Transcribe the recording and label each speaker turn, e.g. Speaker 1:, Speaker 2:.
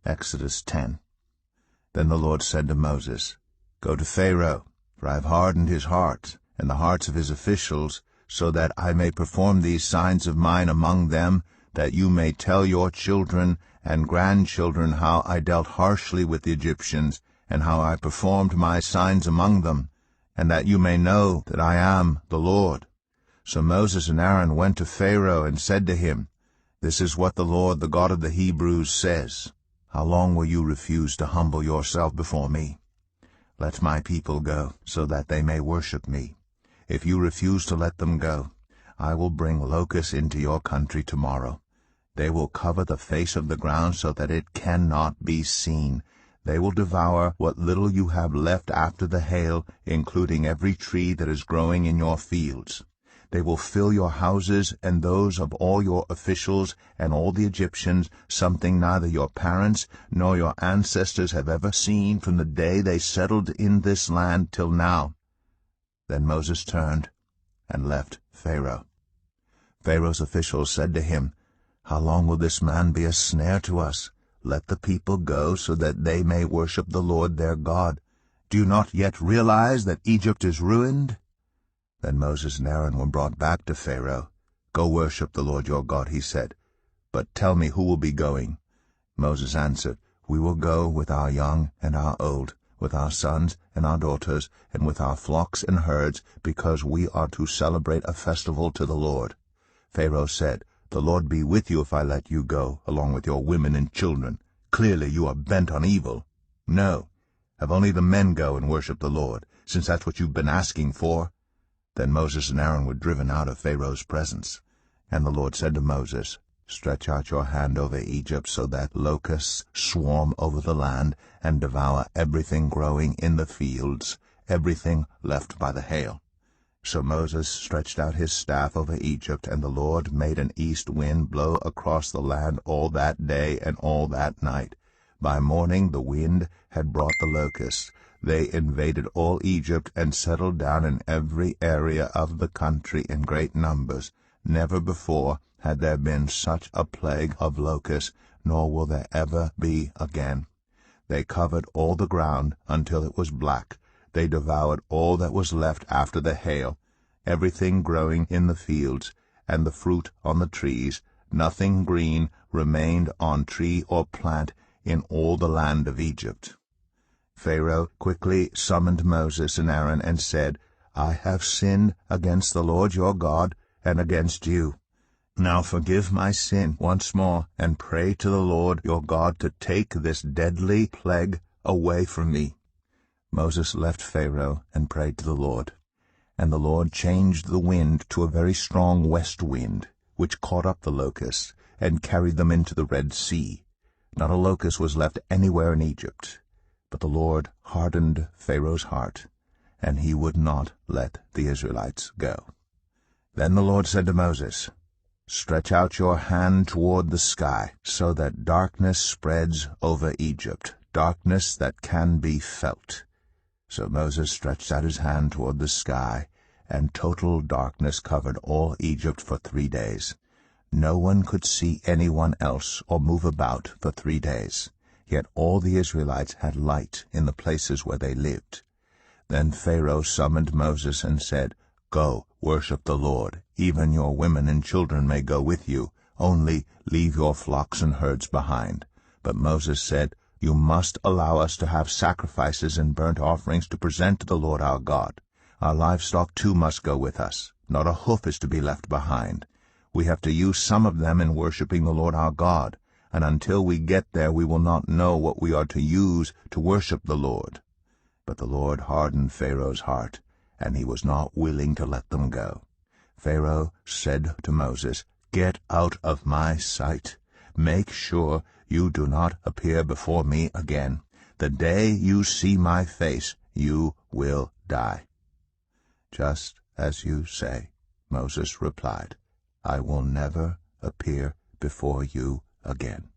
Speaker 1: Exodus 10. Then the Lord said to Moses, Go to Pharaoh, for I have hardened his heart, and the hearts of his officials, so that I may perform these signs of mine among them, that you may tell your children and grandchildren how I dealt harshly with the Egyptians, and how I performed my signs among them, and that you may know that I am the Lord. So Moses and Aaron went to Pharaoh and said to him, This is what the Lord, the God of the Hebrews, says, How long will you refuse to humble yourself before me? Let my people go, so that they may worship me. If you refuse to let them go, I will bring locusts into your country tomorrow. They will cover the face of the ground so that it cannot be seen. They will devour what little you have left after the hail, including every tree that is growing in your fields. They will fill your houses and those of all your officials and all the Egyptians, something neither your parents nor your ancestors have ever seen from the day they settled in this land till now. Then Moses turned and left Pharaoh. Pharaoh's officials said to him, How long will this man be a snare to us? Let the people go so that they may worship the Lord their God. Do you not yet realize that Egypt is ruined? Then Moses and Aaron were brought back to Pharaoh. Go worship the Lord your God, he said. But tell me, who will be going? Moses answered, We will go with our young and our old, with our sons and our daughters, and with our flocks and herds, because we are to celebrate a festival to the Lord. Pharaoh said, The Lord be with you if I let you go, along with your women and children. Clearly you are bent on evil. No, have only the men go and worship the Lord, since that's what you've been asking for. Then Moses and Aaron were driven out of Pharaoh's presence. And the Lord said to Moses, Stretch out your hand over Egypt so that locusts swarm over the land and devour everything growing in the fields, everything left by the hail. So Moses stretched out his staff over Egypt, and the Lord made an east wind blow across the land all that day and all that night. By morning the wind had brought the locusts. They invaded all Egypt and settled down in every area of the country in great numbers. Never before had there been such a plague of locusts, nor will there ever be again. They covered all the ground until it was black. They devoured all that was left after the hail, everything growing in the fields, and the fruit on the trees. Nothing green remained on tree or plant in all the land of Egypt. Pharaoh quickly summoned Moses and Aaron and said, I have sinned against the Lord your God and against you. Now forgive my sin once more, and pray to the Lord your God to take this deadly plague away from me. Moses left Pharaoh and prayed to the Lord. And the Lord changed the wind to a very strong west wind, which caught up the locusts and carried them into the Red Sea. Not a locust was left anywhere in Egypt. But the Lord hardened Pharaoh's heart, and he would not let the Israelites go. Then the Lord said to Moses, Stretch out your hand toward the sky, so that darkness spreads over Egypt, darkness that can be felt. So Moses stretched out his hand toward the sky, and total darkness covered all Egypt for 3 days. No one could see anyone else or move about for 3 days. Yet all the Israelites had light in the places where they lived. Then Pharaoh summoned Moses and said, Go, worship the Lord. Even your women and children may go with you. Only leave your flocks and herds behind. But Moses said, You must allow us to have sacrifices and burnt offerings to present to the Lord our God. Our livestock too must go with us. Not a hoof is to be left behind. We have to use some of them in worshiping the Lord our God. And until we get there we will not know what we are to use to worship the Lord. But the Lord hardened Pharaoh's heart, and he was not willing to let them go. Pharaoh said to Moses, Get out of my sight. Make sure you do not appear before me again. The day you see my face, you will die. Just as you say, Moses replied, I will never appear before you again.